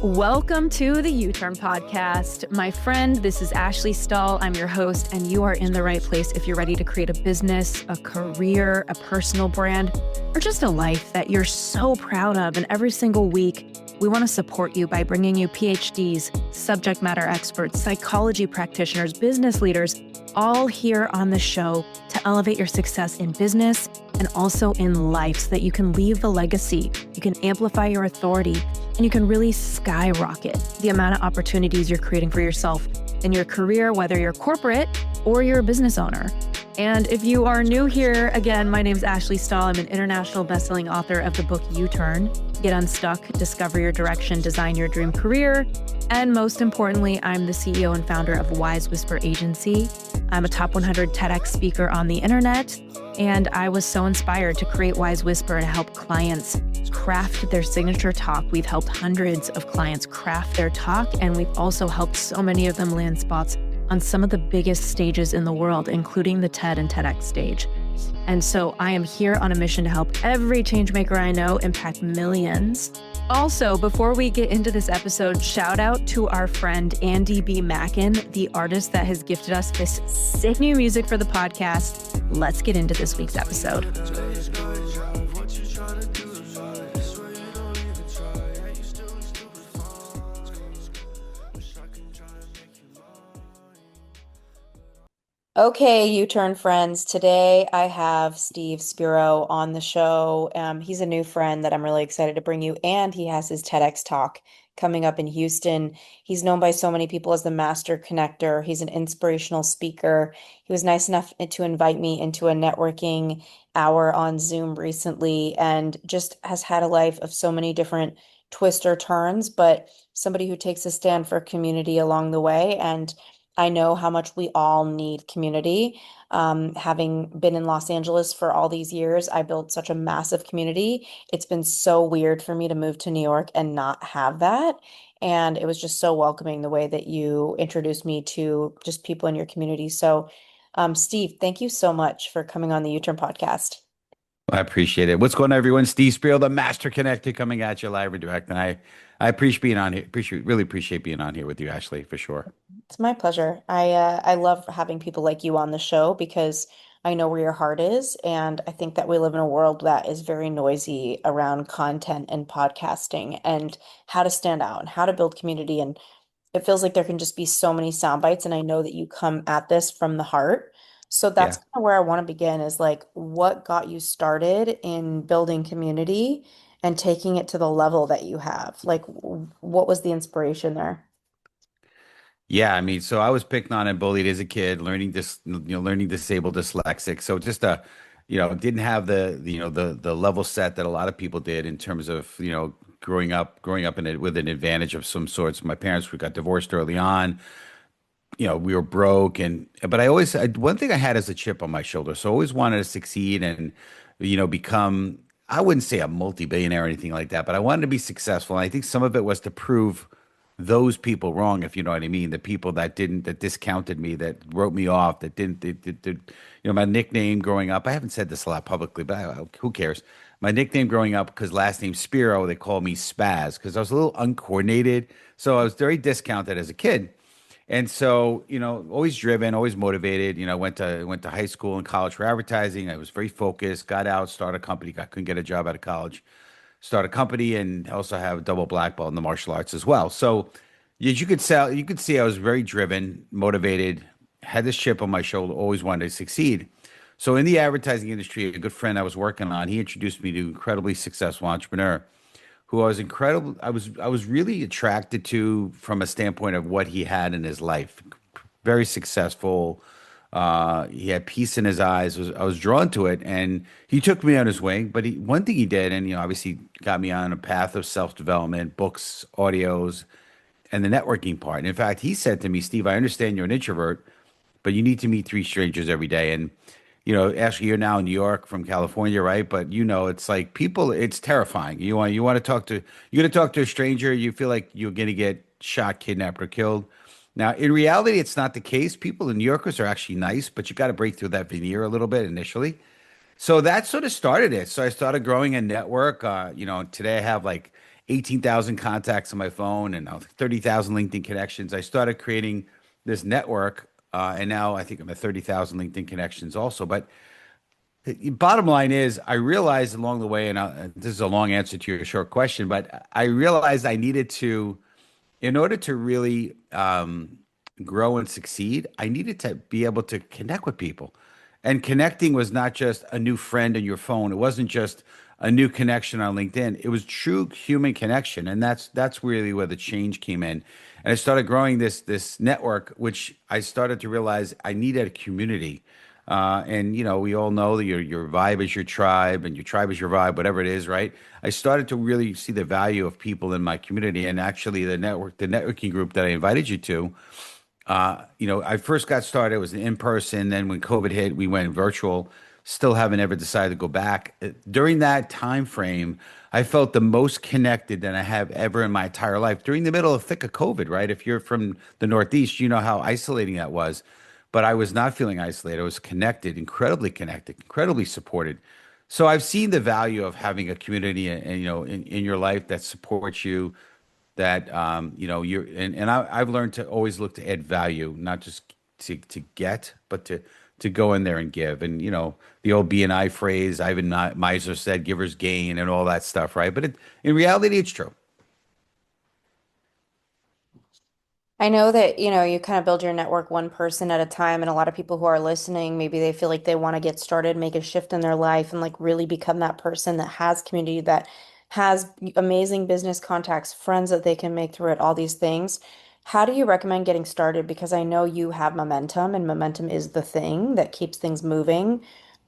Welcome to the U-Turn podcast. My friend, this is Ashley Stahl. I'm your host, and you are in the right place if you're ready to create a business, a career, a personal brand, or just a life that you're so proud of. And every single week, we want to support you by bringing you PhDs, subject matter experts, psychology practitioners, business leaders, all here on the show to elevate your success in business and also in life so that you can leave the legacy, you can amplify your authority, and you can really skyrocket the amount of opportunities you're creating for yourself in your career, whether you're corporate or you're a business owner. And if you are new here, again, my name is Ashley Stahl. I'm an international bestselling author of the book U-Turn, Get Unstuck, Discover Your Direction, Design Your Dream Career. And most importantly, I'm the CEO and founder of Wise Whisper Agency. I'm a top 100 TEDx speaker on the internet, and I was so inspired to create Wise Whisper and help clients craft their signature talk. We've helped hundreds of clients craft their talk, and we've also helped so many of them land spots on some of the biggest stages in the world, including the TED and TEDx stage. And so I am here on a mission to help every changemaker I know impact millions. Also, before we get into this episode, shout out to our friend Andy B. Mackin, the artist that has gifted us this sick new music for the podcast. Let's get into this week's episode. Okay, U-Turn friends. Today I have Steve Spiro on the show. He's a new friend that I'm really excited to bring you, and he has his TEDx talk coming up in Houston. He's known by so many people as the master connector. He's an inspirational speaker. He was nice enough to invite me into a networking hour on Zoom recently and just has had a life of so many different twists or turns, but somebody who takes a stand for community along the way. And I know how much we all need community. Having been in Los Angeles for all these years, I built such a massive community. It's been so weird for me to move to New York and not have that. And it was just so welcoming the way that you introduced me to just people in your community. So, Steve, thank you so much for coming on the U-Turn podcast. I appreciate it. What's going on, everyone? Steve Spiro, the Master Connector, coming at you live and direct. And I appreciate being on here. Really appreciate being on here with you, Ashley, for sure. It's my pleasure. I love having people like you on the show because I know where your heart is, and I think that we live in a world that is very noisy around content and podcasting and how to stand out and how to build community. And it feels like there can just be so many sound bites, and I know that you come at this from the heart. So that's Yeah. kind of where I want to begin is like what got you started in building community and taking it to the level that you have? Like what was the inspiration there? Yeah, I mean, so I was picked on and bullied as a kid, learning disabled, dyslexic. So just didn't have the level set that a lot of people did in terms of, growing up with an advantage of some sorts. My parents, we got divorced early on. We were broke, but one thing I had as a chip on my shoulder. So I always wanted to succeed and, become, I wouldn't say a multi-billionaire or anything like that, but I wanted to be successful. And I think some of it was to prove those people wrong, if you know what I mean. The people that discounted me, that wrote me off, that didn't, my nickname growing up, I haven't said this a lot publicly, but who cares? My nickname growing up, because last name Spiro, they called me Spaz because I was a little uncoordinated. So I was very discounted as a kid. And so, always driven, always motivated. Went to high school and college for advertising. I was very focused, got out, started a company. I couldn't get a job out of college. Start a company and also have a double black belt in the martial arts as well. So as you could see I was very driven, motivated, had this chip on my shoulder, always wanted to succeed. So in the advertising industry, a good friend I was working on, he introduced me to an incredibly successful entrepreneur who I was really attracted to from a standpoint of what he had in his life. Very successful. He had peace in his eyes. I was drawn to it, and he took me on his wing. But one thing he did, and obviously got me on a path of self-development, books, audios, and the networking part. And in fact, he said to me, "Steve, I understand you're an introvert, but you need to meet three strangers every day." And Ashley, you're now in New York from California, right? But it's like people, it's terrifying. You're gonna talk to a stranger, you feel like you're gonna get shot, kidnapped, or killed. Now, in reality, it's not the case. People in New Yorkers are actually nice, but you got to break through that veneer a little bit initially. So that sort of started it. So I started growing a network. Today I have like 18,000 contacts on my phone and 30,000 LinkedIn connections. I started creating this network, and now I think I'm at 30,000 LinkedIn connections also. But the bottom line is, I realized along the way, and this is a long answer to your short question, but I realized I needed to, in order to really grow and succeed, I needed to be able to connect with people. And connecting was not just a new friend on your phone. It wasn't just a new connection on LinkedIn. It was true human connection, and that's really where the change came in. And I started growing this network, which I started to realize I needed a community. And we all know that your vibe is your tribe, and your tribe is your vibe, whatever it is, right? I started to really see the value of people in my community, and actually the networking group that I invited you to. I first got started, it was in person. Then when COVID hit, we went virtual. Still haven't ever decided to go back. During that time frame, I felt the most connected that I have ever in my entire life. During the middle of thick of COVID, right? If you're from the Northeast, you know how isolating that was. But I was not feeling isolated. I was connected, incredibly supported. So I've seen the value of having a community and in your life that supports you, that you're and I've learned to always look to add value, not just to get, but to go in there and give. And the old B&I phrase, Ivan Misner said, "Givers gain," and all that stuff, right? But in reality, it's true. I know that, you kind of build your network one person at a time, and a lot of people who are listening, maybe they feel like they want to get started, make a shift in their life, and like really become that person that has community, that has amazing business contacts, friends that they can make through it, all these things. How do you recommend getting started? Because I know you have momentum, and momentum is the thing that keeps things moving.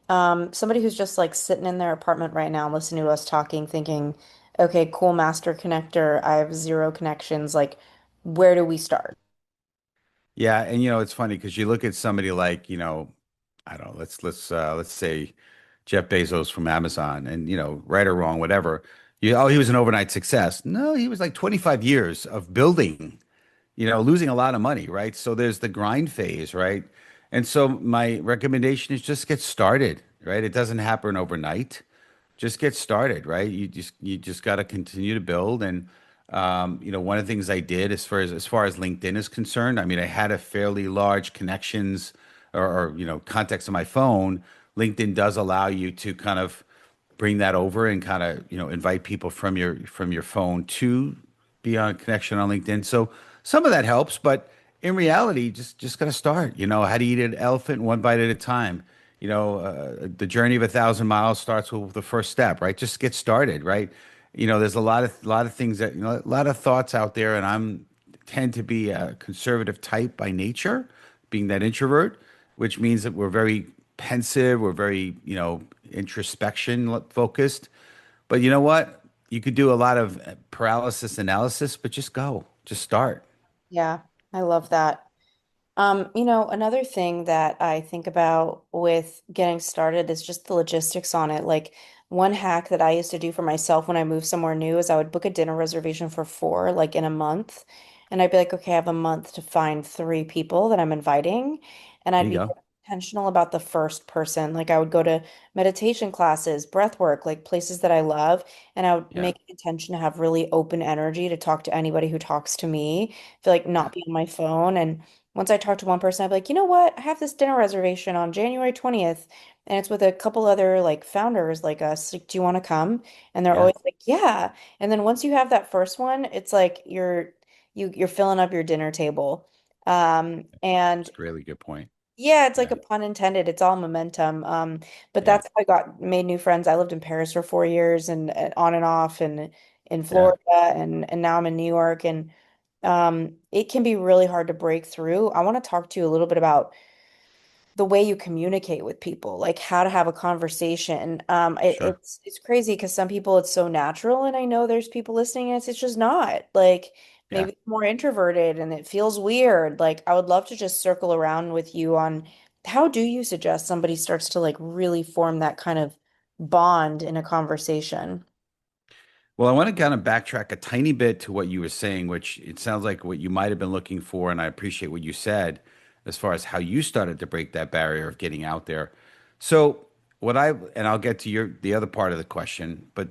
Somebody who's just like sitting in their apartment right now, listening to us talking, thinking, okay, cool, master connector, I have zero connections. Like, where do we start? Yeah, and it's funny because you look at somebody like, I don't know, let's say Jeff Bezos from Amazon, and right or wrong, whatever. He was an overnight success. No, he was like 25 years of building, losing a lot of money, right? So there's the grind phase, right? And so my recommendation is just get started, right? It doesn't happen overnight. Just get started, right? You just got to continue to build. And one of the things I did, as far as LinkedIn is concerned, I mean, I had a fairly large connections, or contacts on my phone. LinkedIn does allow you to kind of bring that over and kind of invite people from your phone to be on connection on LinkedIn. So some of that helps, but in reality, just got to start. How to eat an elephant one bite at a time. The journey of 1,000 miles starts with the first step, right? Just get started, right? There's a lot of things that a lot of thoughts out there, and I'm tend to be a conservative type by nature, being that introvert, which means that we're very pensive, we're very introspection focused. But you know what? You could do a lot of paralysis analysis, but just go, just start. Yeah, I love that. Another thing that I think about with getting started is just the logistics on it. Like one hack that I used to do for myself when I moved somewhere new is I would book a dinner reservation for four, like in a month. And I'd be like, okay, I have a month to find three people that I'm inviting. And There I'd you be go. intentional about the first person. Like I would go to meditation classes, breath work, like places that I love. And I would Yeah, make an intention to have really open energy to talk to anybody who talks to me, feel like yeah, not be on my phone. And once I talk to one person, I'd be like, you know what? I have this dinner reservation on January 20th, and it's with a couple other like founders like us. Like, do you want to come? And they're yeah. always like, yeah. And then once you have that first one, it's like you're filling up your dinner table. And It's a really good point. yeah, it's like Yeah, a pun intended. It's all momentum. But yeah, that's how I made new friends. I lived in Paris for 4 years and on and off and in yeah. Florida and now I'm in New York and it can be really hard to break through. I want to talk to you a little bit about the way you communicate with people, like how to have a conversation. Sure. It's crazy because some people it's so natural, and I know there's people listening and it's just not. Like Yeah. maybe more introverted and it feels weird. Like I would love to just circle around with you on how do you suggest somebody starts to like really form that kind of bond in a conversation? Well, I want to kind of backtrack a tiny bit to what you were saying, which it sounds like what you might have been looking for, and I appreciate what you said as far as how you started to break that barrier of getting out there. So, and I'll get to the other part of the question, but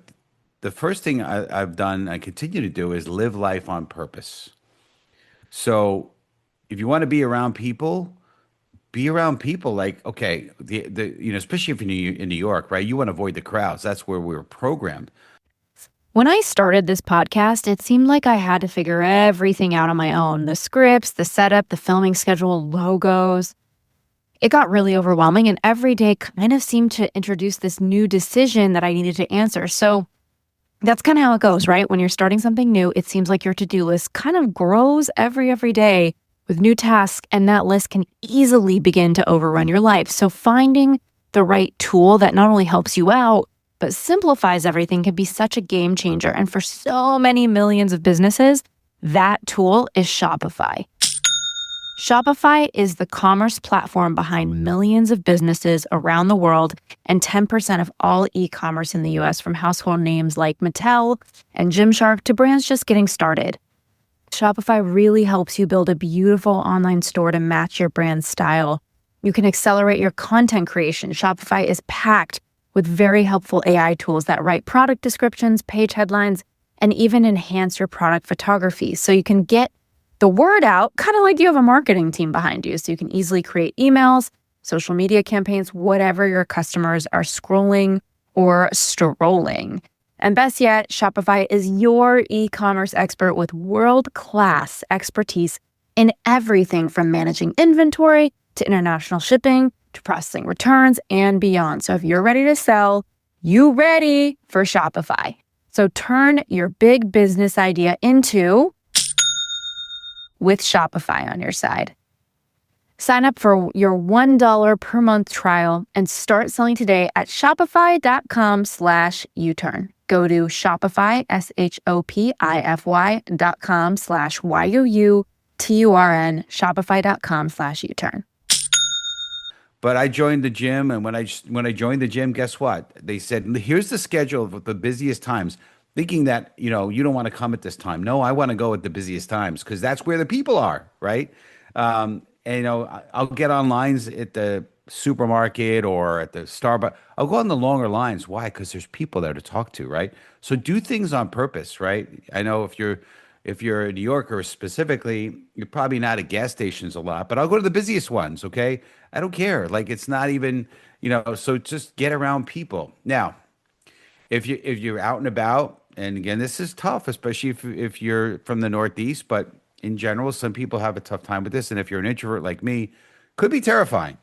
the first thing I've done, I continue to do, is live life on purpose. So if you want to be around people like, okay, especially if you're in New York, right? You want to avoid the crowds. That's where we were programmed. When I started this podcast, it seemed like I had to figure everything out on my own: the scripts, the setup, the filming schedule, logos. It got really overwhelming, and every day kind of seemed to introduce this new decision that I needed to answer. So that's kind of how it goes, right? When you're starting something new, it seems like your to-do list kind of grows every day with new tasks, and that list can easily begin to overrun your life. So finding the right tool that not only helps you out, but simplifies everything can be such a game changer. And for so many millions of businesses, that tool is Shopify. Shopify is the commerce platform behind millions of businesses around the world and 10% of all e-commerce in the US, from household names like Mattel and Gymshark to brands just getting started. Shopify really helps you build a beautiful online store to match your brand's style. You can accelerate your content creation. Shopify is packed with very helpful AI tools that write product descriptions, page headlines, and even enhance your product photography so you can get the word out, kind of like you have a marketing team behind you. So you can easily create emails, social media campaigns, whatever your customers are scrolling or strolling. And best yet, Shopify is your e-commerce expert with world-class expertise in everything from managing inventory to international shipping to processing returns and beyond. So if you're ready to sell, you ready for Shopify. So turn your big business idea into with Shopify on your side. Sign up for your $1 per month trial and start selling today at shopify.com/uturn. Go to Shopify, shopify.com/YOUTURN, shopify.com/uturn. But I joined the gym, and when I joined the gym, guess what? They said, "Here's the schedule of the busiest times." Thinking that, you don't want to come at this time. No, I want to go at the busiest times because that's where the people are, right? And I'll get on lines at the supermarket or at the Starbucks. I'll go on the longer lines. Why? Because there's people there to talk to, right? So do things on purpose, right? I know if you're a New Yorker specifically, you're probably not at gas stations a lot, but I'll go to the busiest ones, okay? I don't care. Like it's not even, so just get around people. Now, if you're out and about, and again, this is tough, especially if you're from the Northeast, but in general, some people have a tough time with this. And if you're an introvert like me, could be terrifying.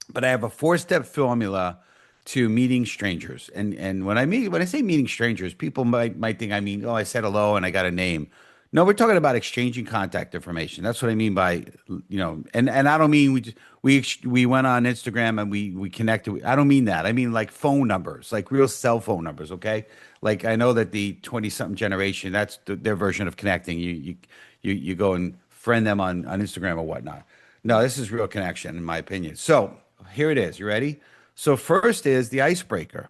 But I have a four-step formula to meeting strangers. And when I say meeting strangers, people might think I mean, oh, I said hello and I got a name. No, we're talking about exchanging contact information. That's what I mean by, and I don't mean we went on Instagram and we connected. I don't mean that. I mean like phone numbers, like real cell phone numbers, okay? Like I know that the 20-something generation, that's their version of connecting. You go and friend them on Instagram or whatnot. No, this is real connection, in my opinion. So here it is. You ready? So first is the icebreaker.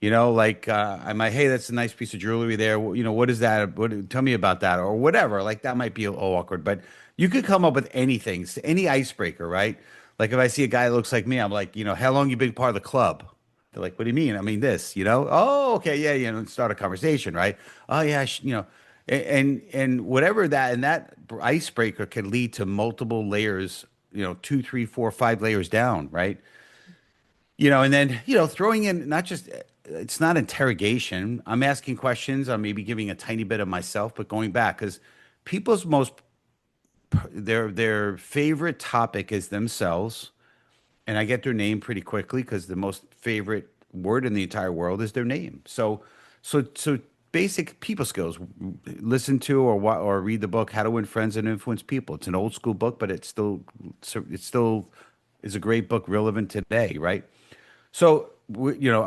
Like I might, hey, that's a nice piece of jewelry there. What is that? Tell me about that, or whatever. Like that might be awkward, but you could come up with anything, any icebreaker, right? Like if I see a guy that looks like me, I'm like, how long you been part of the club? They're like, what do you mean? I mean this. Oh, okay, yeah, start a conversation, right? Oh yeah, and whatever that, and that icebreaker can lead to multiple layers, two, three, four, five layers down, right? And then, throwing in not just, it's not interrogation. I'm asking questions. I'm maybe giving a tiny bit of myself, but going back because people's their favorite topic is themselves. And I get their name pretty quickly because the most favorite word in the entire world is their name. So basic people skills, listen to or read the book, How to Win Friends and Influence People. It's an old school book, but it still is a great book relevant today, right? So,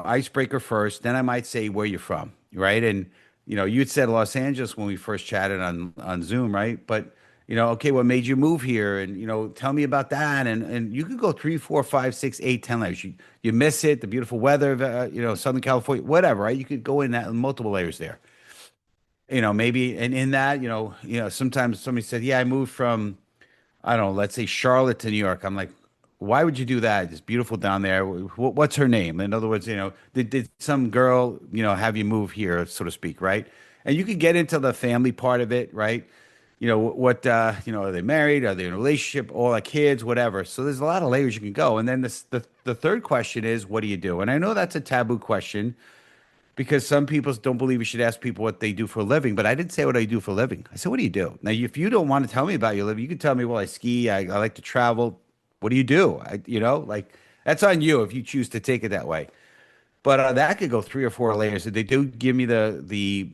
icebreaker first, then I might say where you're from, right? And, you'd said Los Angeles when we first chatted on Zoom, right? But, okay, what made you move here? And, tell me about that. And you could go 3, 4, 5, 6, 8, 10 layers. You miss it, the beautiful weather, Southern California, whatever, right? You could go in that multiple layers there. Maybe, and in that, sometimes somebody said, yeah, I moved from, I don't know, let's say Charlotte to New York. I'm like, why would you do that? It's beautiful down there. What's her name? In other words, did some girl, have you move here, so to speak, right? And you could get into the family part of it, right? Are they married? Are they in a relationship? Or like kids, whatever. So there's a lot of layers you can go. And then the third question is, what do you do? And I know that's a taboo question because some people don't believe you should ask people what they do for a living. But I didn't say what I do for a living. I said, what do you do? Now, if you don't want to tell me about your living, you can tell me, well, I ski, I like to travel. What do you do? Like that's on you if you choose to take it that way. But that could go three or four layers. If they do give me the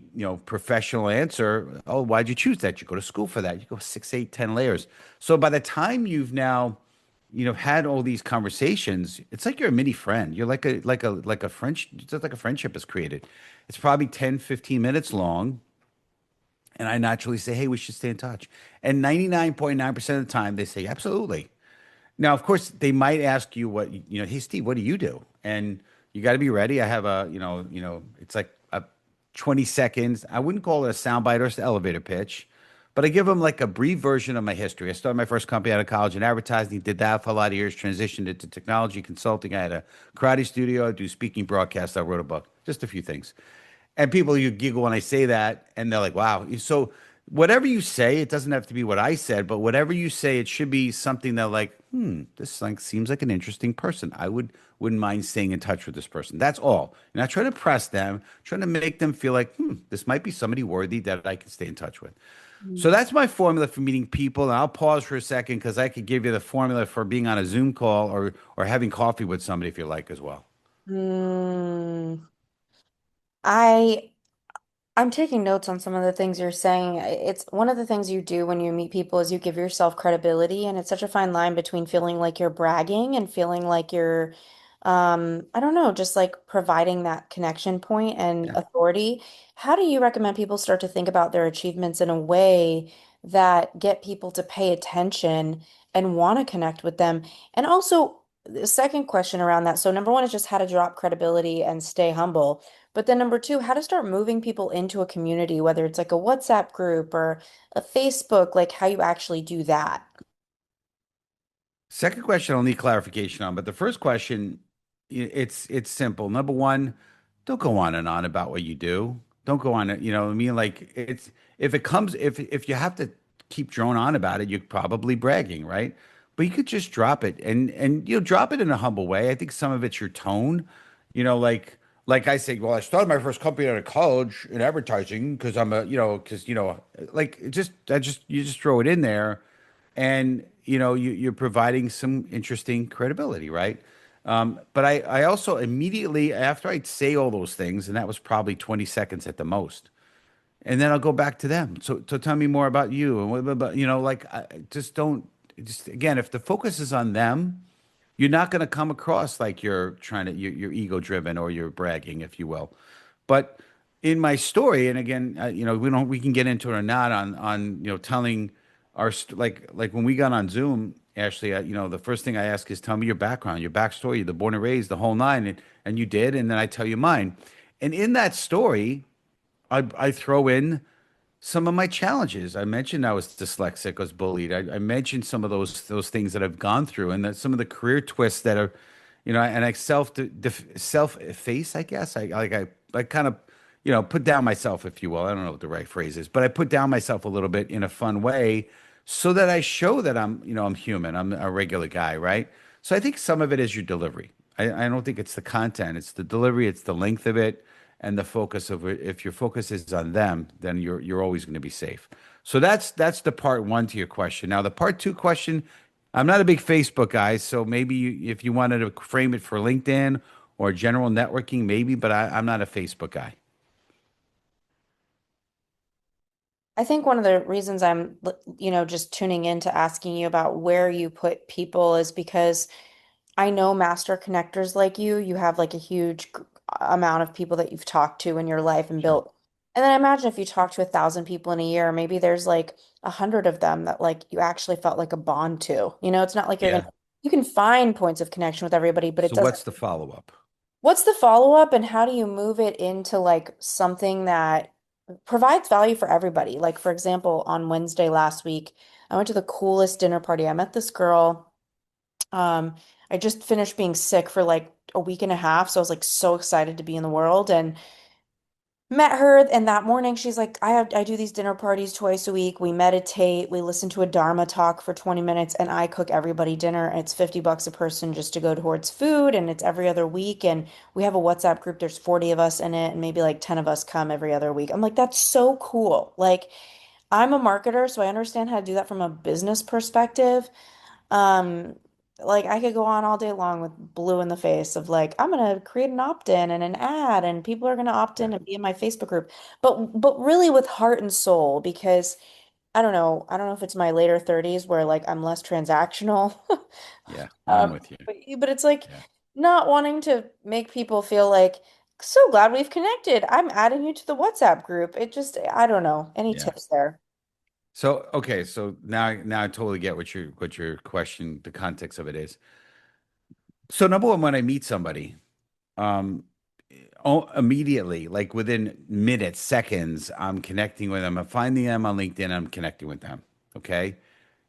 professional answer, oh, why'd you choose that? You go to school for that. You go six, eight, 10 layers. So by the time you've now, had all these conversations, it's like you're a mini friend. You're like a French, just like a friendship is created. It's probably 10, 15 minutes long. And I naturally say, hey, we should stay in touch. And 99.9% of the time they say, absolutely. Now, of course, they might ask you hey, Steve, what do you do? And you got to be ready. I have it's like a 20 seconds. I wouldn't call it a soundbite or an elevator pitch, but I give them like a brief version of my history. I started my first company out of college in advertising, did that for a lot of years, transitioned into technology consulting. I had a karate studio, I do speaking broadcasts. I wrote a book, just a few things. And people, you giggle when I say that, and they're like, wow. So whatever you say, it doesn't have to be what I said, but whatever you say, it should be something that like, this like seems like an interesting person. Wouldn't mind staying in touch with this person. That's all. And I try to press them, trying to make them feel like, this might be somebody worthy that I can stay in touch with. So that's my formula for meeting people. And I'll pause for a second because I could give you the formula for being on a Zoom call or having coffee with somebody if you like as well. Mm, I I'm taking notes on some of the things you're saying. It's one of the things you do when you meet people is you give yourself credibility, and it's such a fine line between feeling like you're bragging and feeling like you're, I don't know, just like providing that connection point and Yeah. authority. How do you recommend people start to think about their achievements in a way that get people to pay attention and want to connect with them? And also, the second question around that. So number one is just how to drop credibility and stay humble. But then number two, how to start moving people into a community, whether it's like a WhatsApp group or a Facebook, like how you actually do that. Second question I'll need clarification on, but the first question, it's simple. Number one, don't go on and on about what you do. Don't go on, I mean, like it's if you have to keep droning on about it, you're probably bragging, right? But you could just drop it and drop it in a humble way. I think some of it's your tone, like I say, well, I started my first company out of college in advertising because I'm a, because like you just throw it in there and you're providing some interesting credibility, right? But I also immediately after I'd say all those things, and that was probably 20 seconds at the most, and then I'll go back to them. So tell me more about you, and what about like I just don't just again if the focus is on them, you're not going to come across like you're ego driven or you're bragging, if you will. But in my story, and again, we can get into it or not on telling like when we got on Zoom, Ashley, the first thing I ask is tell me your background, your backstory, the born and raised, the whole nine, and you did, and then I tell you mine, and in that story, I throw in some of my challenges. I mentioned I was dyslexic, I was bullied. I mentioned some of those things that I've gone through, and that some of the career twists that are, and I self face, I guess. I kind of, put down myself, if you will. I don't know what the right phrase is, but I put down myself a little bit in a fun way, so that I show that I'm human. I'm a regular guy, right? So I think some of it is your delivery. I don't think it's the content. It's the delivery. It's the length of it and the focus of it. If your focus is on them, then you're always going to be safe. So that's the part one to your question. Now the part two question, I'm not a big Facebook guy, so maybe if you wanted to frame it for LinkedIn or general networking, maybe, but I'm not a Facebook guy. I think one of the reasons I'm, just tuning in to asking you about where you put people is because I know master connectors like you have like a huge amount of people that you've talked to in your life and Sure. built. And then I imagine if you talk to 1,000 people in a year, maybe there's like 100 of them that like you actually felt like a bond to. It's not like Yeah. you can find points of connection with everybody, but it So doesn't. what's the follow-up? What's the follow-up and how do you move it into like something that provides value for everybody? Like, for example, on Wednesday last week, I went to the coolest dinner party. I met this girl. Um, I just finished being sick for like a week and a half, so I was like so excited to be in the world and met her. And that morning she's like, I do these dinner parties twice a week. We meditate, we listen to a Dharma talk for 20 minutes, and I cook everybody dinner. And it's $50 a person just to go towards food, and it's every other week. And we have a WhatsApp group, there's 40 of us in it, and maybe like 10 of us come every other week. I'm like, that's so cool. Like, I'm a marketer, so I understand how to do that from a business perspective. Um, like I could go on all day long with blue in the face of like, I'm gonna create an opt-in and an ad and people are gonna opt Yeah. in and be in my Facebook group. But really with heart and soul, because I don't know if it's my later 30s where like I'm less transactional. Yeah. No, I'm with you. But it's like Yeah. not wanting to make people feel like so glad we've connected. I'm adding you to the WhatsApp group. It just, I don't know. Any Yeah. tips there? So okay, so now I totally get what your question, the context of it is. So number one, when I meet somebody, um, immediately, like within minutes, seconds, I'm connecting with them. I'm finding them on LinkedIn. I'm connecting with them. Okay.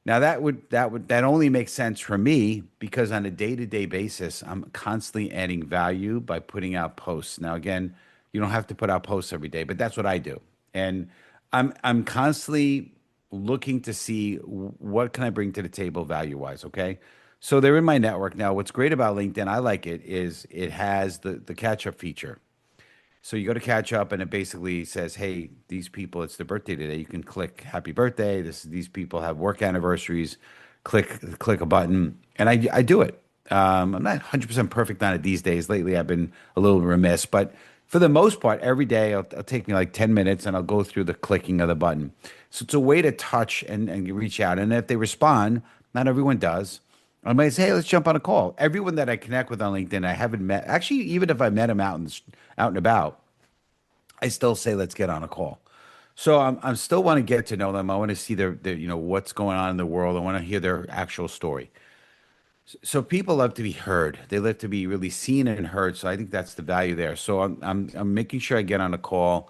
Now that only makes sense for me because on a day-to-day basis, I'm constantly adding value by putting out posts. Now, again, you don't have to put out posts every day, but that's what I do. And I'm constantly looking to see what can I bring to the table value-wise, okay? So they're in my network. Now, what's great about LinkedIn, I like it, is it has the catch-up feature. So you go to catch up, and it basically says, "Hey, these people, it's their birthday today. You can click Happy Birthday. These people have work anniversaries. Click a button," and I do it. I'm not 100% perfect on it these days. Lately, I've been a little remiss, but for the most part, every day it'll take me like 10 minutes, and I'll go through the clicking of the button. So it's a way to touch and reach out. And if they respond, not everyone does. I might say, hey, let's jump on a call. Everyone that I connect with on LinkedIn, I haven't met. Actually, even if I met them out and about, I still say, let's get on a call. So I'm still want to get to know them. I want to see their what's going on in the world. I want to hear their actual story. So people love to be heard. They love to be really seen and heard. So I think that's the value there. So I'm making sure I get on a call,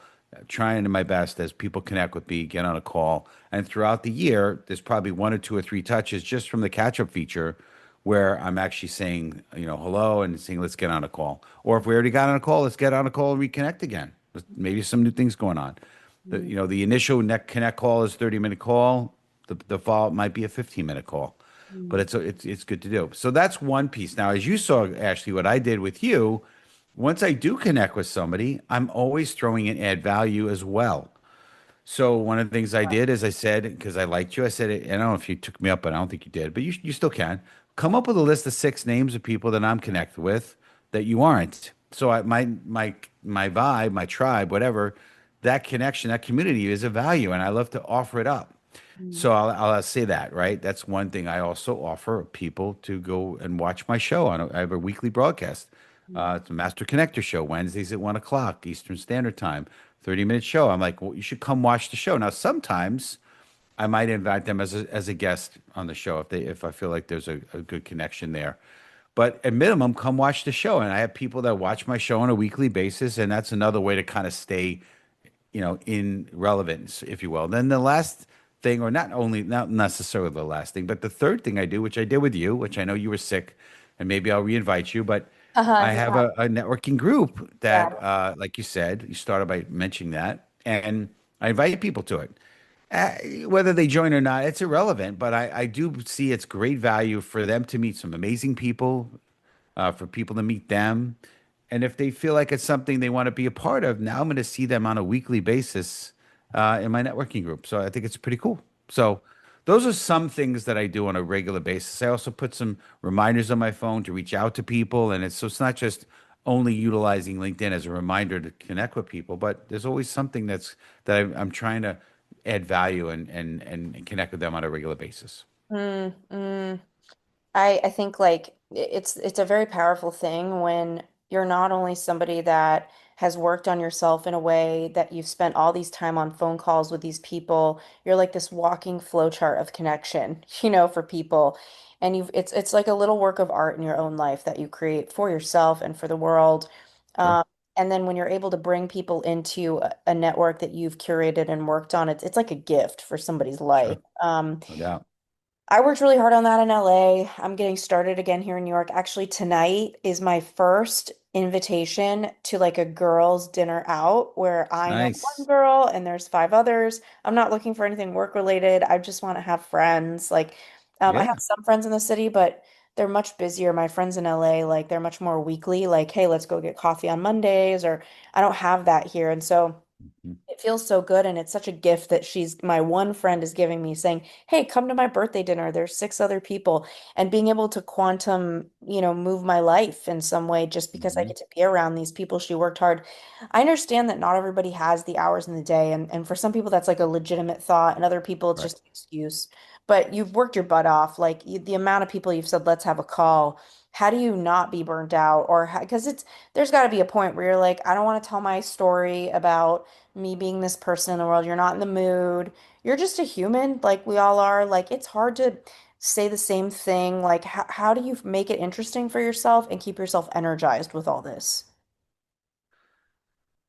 trying my best as people connect with me, get on a call. And throughout the year, there's probably one or two or three touches just from the catch up feature where I'm actually saying, hello and saying, let's get on a call. Or if we already got on a call, let's get on a call and reconnect again. Maybe some new things going on. The initial neck connect call is 30-minute call. The follow up might be a 15-minute call, but Mm. it's good to do. So that's one piece. Now, as you saw, Ashley, what I did with you, once I do connect with somebody, I'm always throwing in add value as well. So one of the things I did is I said, because I liked you, I said, I don't know if you took me up, but I don't think you did, but you still can. Come up with a list of 6 names of people that I'm connected with that you aren't. So my vibe, my tribe, whatever, that connection, that community is a value, and I love to offer it up. Mm. So I'll say that, right? That's one thing I also offer people to go and watch my show. I have a weekly broadcast. It's a Master Connector show, Wednesdays at 1 o'clock Eastern Standard Time, 30-minute show. I'm like, well, you should come watch the show. Now, sometimes I might invite them as a guest on the show if I feel like there's a good connection there. But at minimum, come watch the show. And I have people that watch my show on a weekly basis, and that's another way to kind of stay in relevance, if you will. Then the last thing, or not necessarily the last thing, but the third thing I do, which I did with you, which I know you were sick, and maybe I'll reinvite you, but I have Yeah. a networking group Yeah. that, like you said, you started by mentioning that, and I invite people to it. Uh, Whether they join or not, it's irrelevant, but I do see it's great value for them to meet some amazing people, for people to meet them. And if they feel like it's something they want to be a part of, now I'm going to see them on a weekly basis in my networking group. So I think it's pretty cool. So those are some things that I do on a regular basis. I also put some reminders on my phone to reach out to people. And it's not just only utilizing LinkedIn as a reminder to connect with people, but there's always something that I'm trying to add value and connect with them on a regular basis. Mm, mm. I think like it's a very powerful thing when you're not only somebody that has worked on yourself in a way that you've spent all these time on phone calls with these people, you're like this walking flowchart of connection, for people. And it's like a little work of art in your own life that you create for yourself and for the world. Sure. Um, and then when you're able to bring people into a network that you've curated and worked on, it's like a gift for somebody's life. Sure. No doubt. I worked really hard on that in LA. I'm getting started again here in New York. Actually, tonight is my first invitation to like a girls' dinner out where I know one Nice. girl and there's five others. I'm not looking for anything work related. I just want to have friends. Like, I have Yeah. some friends in the city, but they're much busier. My friends in LA, like, they're much more weekly. Like, hey, let's go get coffee on Mondays, or I don't have that here. And so, Mhm. it feels so good, and it's such a gift that my one friend is giving me, saying, "Hey, come to my birthday dinner. There's six other people." And being able to quantum, move my life in some way just because I Mhm. get to be around these people. She worked hard. I understand that not everybody has the hours in the day, and for some people that's like a legitimate thought, and other people it's Right. just an excuse. But you've worked your butt off. Like the amount of people you've said, "Let's have a call." How do you not be burnt out? Or because there's got to be a point where you're like, I don't want to tell my story about me being this person in the world. You're not in the mood. You're just a human, like we all are. Like it's hard to say the same thing. Like how do you make it interesting for yourself and keep yourself energized with all this?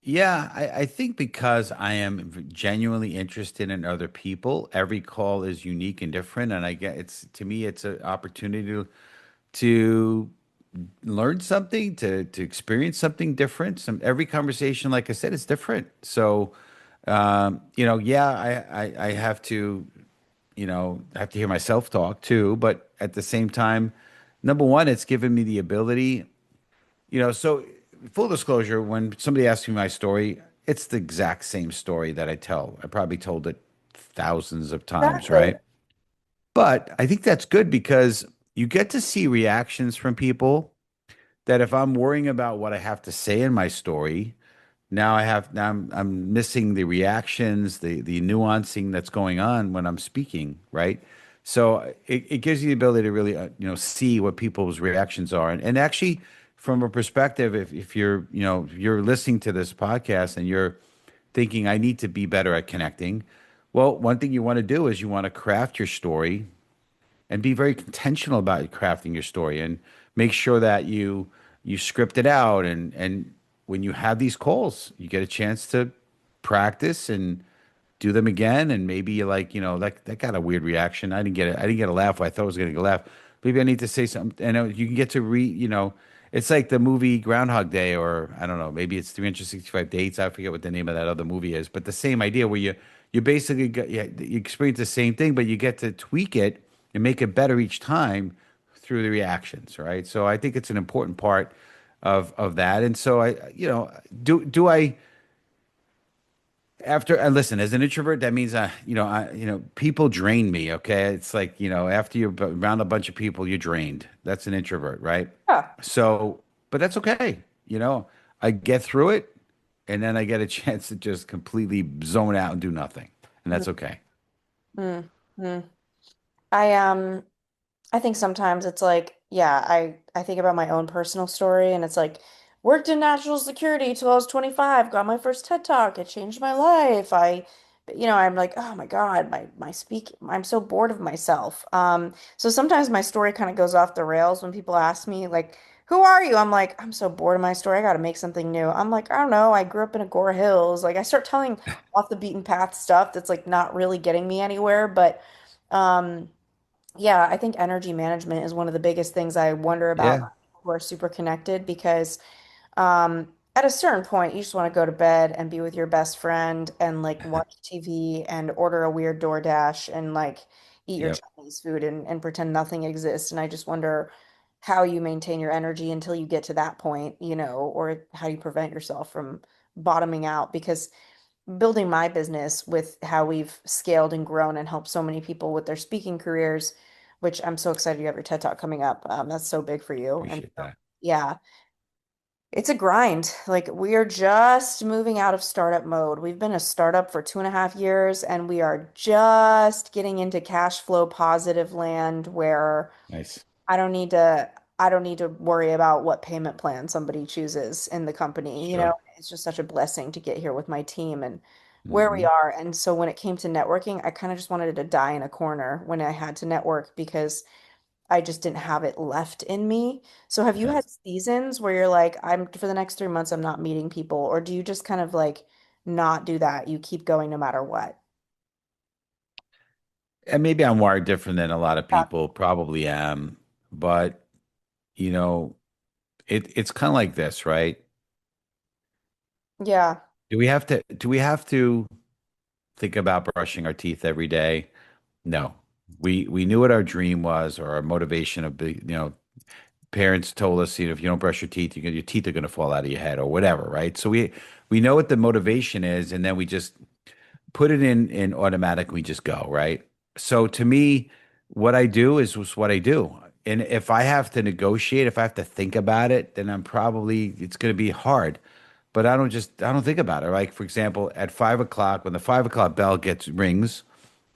Yeah, I think because I am genuinely interested in other people, every call is unique and different, and I get it's to me it's an opportunity to learn something, to experience something different. Every conversation, like I said, is different. So, yeah, I have to, I have to hear myself talk too, but at the same time, number one, it's given me the ability. So full disclosure, when somebody asks me my story, it's the exact same story that I tell. I probably told it thousands of times, Exactly. right? But I think that's good because you get to see reactions from people that if I'm worrying about what I have to say in my story, now I'm missing the reactions, the nuancing that's going on when I'm speaking, right? So it gives you the ability to really see what people's reactions are, and actually from a perspective, if you're if you're listening to this podcast and you're thinking I need to be better at connecting, well, one thing you want to do is you want to craft your story and be very intentional about crafting your story and make sure that you script it out and when you have these calls you get a chance to practice and do them again and maybe you like that got a weird reaction. I didn't get a laugh. I thought I was going to get a laugh. Maybe I need to say something and you can get to it's like the movie Groundhog Day, or I don't know, maybe it's 365 dates. I forget what the name of that other movie is, but the same idea where you basically get, you experience the same thing, but you get to tweak it and make it better each time through the reactions, right? So I think it's an important part of that. And so do I after and listen, as an introvert, that means people drain me. Okay, it's like after you're around a bunch of people, you're drained. That's an introvert, right? Yeah. So, but that's okay. I get through it, and then I get a chance to just completely zone out and do nothing, and that's okay. Mm-hmm. I I think sometimes it's like, yeah, I think about my own personal story, and it's like worked in national security till I was 25, got my first TED Talk, it changed my life. I'm like, oh my God, my speak, I'm so bored of myself. So sometimes my story kind of goes off the rails when people ask me like, who are you? I'm like, I'm so bored of my story. I got to make something new. I'm like, I don't know. I grew up in Agora Hills. Like I start telling off the beaten path stuff that's like not really getting me anywhere, but um yeah, I think energy management is one of the biggest things I wonder about Yeah, people who are super connected because at a certain point you just want to go to bed and be with your best friend and like watch TV and order a weird DoorDash and like eat your yep. Chinese food and pretend nothing exists. And I just wonder how you maintain your energy until you get to that point, or how you prevent yourself from bottoming out because building my business with how we've scaled and grown and helped so many people with their speaking careers, which I'm so excited you have your TED Talk coming up. That's so big for you. And Appreciate that. yeah, it's a grind. Like we are just moving out of startup mode. We've been a startup for 2.5 years and we are just getting into cash flow positive land where Nice. I don't need to I don't need to worry about what payment plan somebody chooses in the company. Sure. It's just such a blessing to get here with my team and where we Hmm. are. And so when it came to networking, I kind of just wanted to die in a corner when I had to network because I just didn't have it left in me. So have you Yeah. had seasons where you're like, I'm for the next 3 months, I'm not meeting people, or do you just kind of like not do that? You keep going no matter what? And maybe I'm wired different than a lot of Yeah. people, probably am, but you know, it's kind of like this, right? Yeah. Do we have to think about brushing our teeth every day? No. We knew what our dream was or our motivation of parents told us, if you don't brush your teeth, your teeth are going to fall out of your head or whatever, right? So we know what the motivation is, and then we just put it in automatic. We just go, right? So to me, what I do is was what I do. And if I have to negotiate, if I have to think about it, then it's going to be hard. But I don't think about it. Like, for example, at 5 o'clock, when the 5 o'clock bell gets rings,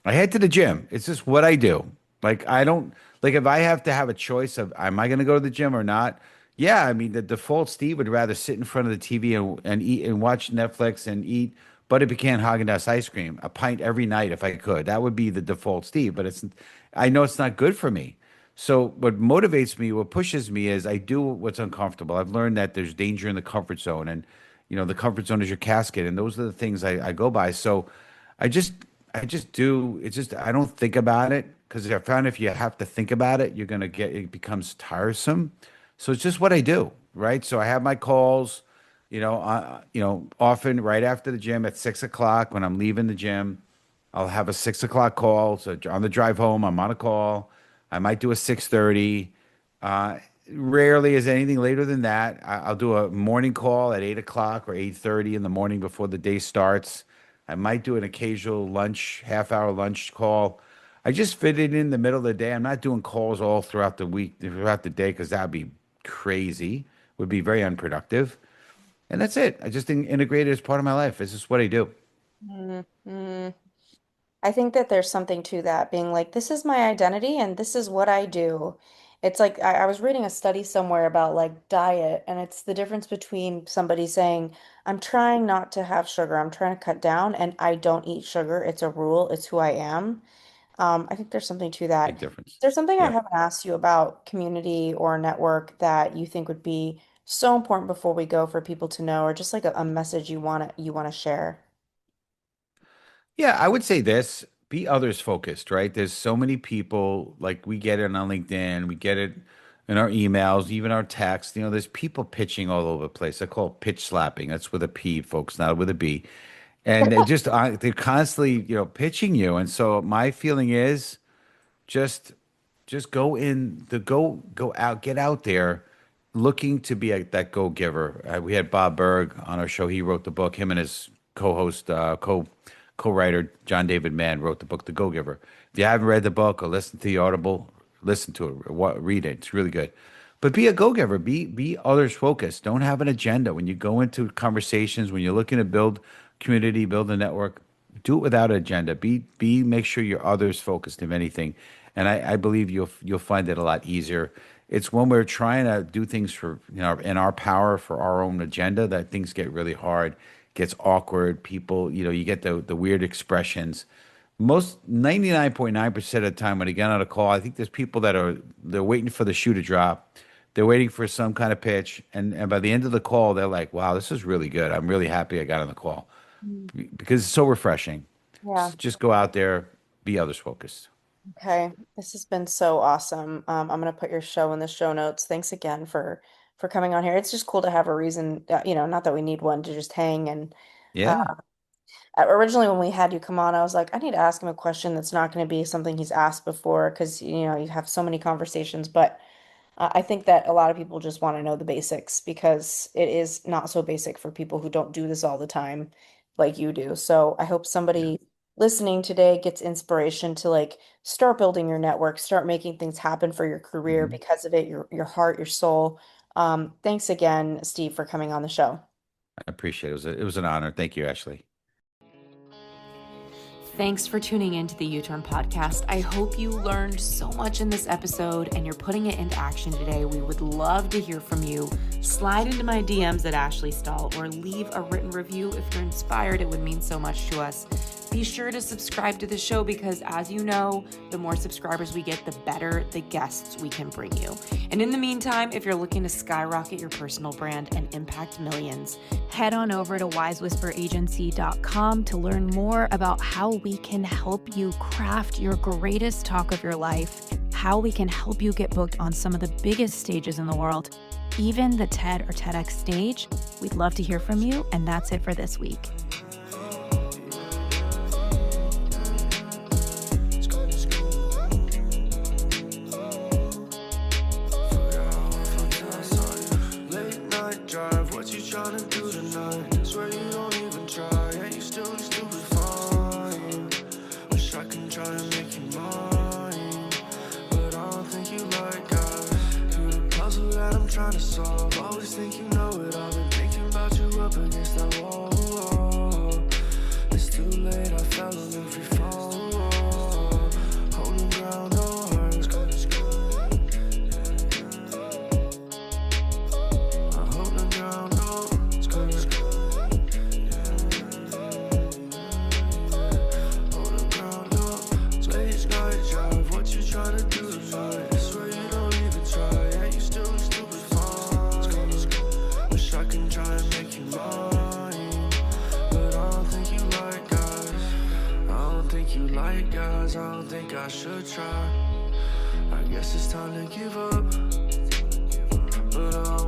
I head to the gym. It's just what I do. Like I don't like if I have to have a choice of am I going to go to the gym or not? Yeah, I mean the default Steve would rather sit in front of the TV and eat and watch Netflix and eat butter pecan Haagen-Dazs ice cream, a pint every night if I could. That would be the default Steve, but I know it's not good for me. So what motivates me, what pushes me is I do what's uncomfortable. I've learned that there's danger in the comfort zone and the comfort zone is your casket and those are the things I go by. So I just I just do. It's just I don't think about it because I found if you have to think about it, it becomes tiresome. So it's just what I do, right? So I have my calls, often right after the gym at 6 o'clock when I'm leaving the gym. I'll have a 6 o'clock call. So on the drive home, I'm on a call. I might do a 6:30. Uh, Rarely is anything later than that. I'll do a morning call at 8 o'clock or 8:30 in the morning before the day starts. I might do an occasional lunch, half-hour lunch call. I just fit it in the middle of the day. I'm not doing calls all throughout the week, throughout the day, because that'd be crazy. Would be very unproductive. And that's it. I just integrate it as part of my life. It's just what I do. Mm-hmm. I think that there's something to that, being like, this is my identity and this is what I do. It's like I was reading a study somewhere about like diet, and it's the difference between somebody saying, I'm trying not to have sugar, I'm trying to cut down, and I don't eat sugar. It's a rule, it's who I am. I think there's something to that. Big difference. There's something I Yeah. haven't asked you about community or network that you think would be so important before we go for people to know, or just like a message you want to share. Yeah, I would say this, be others focused, right? There's so many people, like we get it on LinkedIn, we get it in our emails, even our text. There's people pitching all over the place. I call it pitch slapping. That's with a P, folks, not with a B. And they're constantly, pitching you. And so my feeling is just just go out, get out there, looking to be that go giver. We had Bob Berg on our show. He wrote the book. Him and his co-host, co-writer John David Mann wrote the book, The Go Giver. If you haven't read the book or listened to the audible, listen to it. Read it. It's really good. But be a go giver. Be others focused. Don't have an agenda when you go into conversations. When you're looking to build community, build a network, do it without an agenda. Make sure you're others focused, if anything, and I believe you'll find it a lot easier. It's when we're trying to do things for in our power for our own agenda that things get really hard, gets awkward. People, you get the weird expressions. Most 99.9% of the time when I get on a call, I think there's people they're waiting for the shoe to drop. They're waiting for some kind of pitch, and by the end of the call, they're like, "Wow, this is really good. I'm really happy I got on the call." Mm. Because it's so refreshing. Yeah. Just go out there, be others focused. Okay. This has been so awesome. I'm gonna put your show in the show notes. Thanks again for coming on here. It's just cool to have a reason, not that we need one to just hang and uh, Yeah, originally when we had you come on, I was like, I need to ask him a question that's not going to be something he's asked before because you have so many conversations, but I think that a lot of people just want to know the basics because it is not so basic for people who don't do this all the time like you do. So I hope yeah. somebody listening today gets inspiration to like start building your network, start making things happen for your career Mhm. because of it, your heart, your soul. Thanks again, Steve, for coming on the show. I appreciate it. It was an honor. Thank you, Ashley. Thanks for tuning in to the U-Turn podcast. I hope you learned so much in this episode and you're putting it into action today. We would love to hear from you. Slide into my DMs at Ashley Stahl or leave a written review if you're inspired. It would mean so much to us. Be sure to subscribe to the show because, as you know, the more subscribers we get, the better the guests we can bring you. And in the meantime, if you're looking to skyrocket your personal brand and impact millions, head on over to wisewhisperagency.com to learn more about how we can help you craft your greatest talk of your life, how we can help you get booked on some of the biggest stages in the world, even the TED or TEDx stage. We'd love to hear from you, and that's it for this week. Trying to solve, always think you know it. I've been thinking about you up against that wall. It's too late, I fell on every fall. Holding ground, no heart. I'm holding ground, no heart. Holding ground, no. Late night drive, what you trying to do tonight? I swear you don't even try. Yeah, you still I can try and make you mine, but I don't think you like guys. I don't think you like guys. I don't think I should try. I guess it's time to give up, but I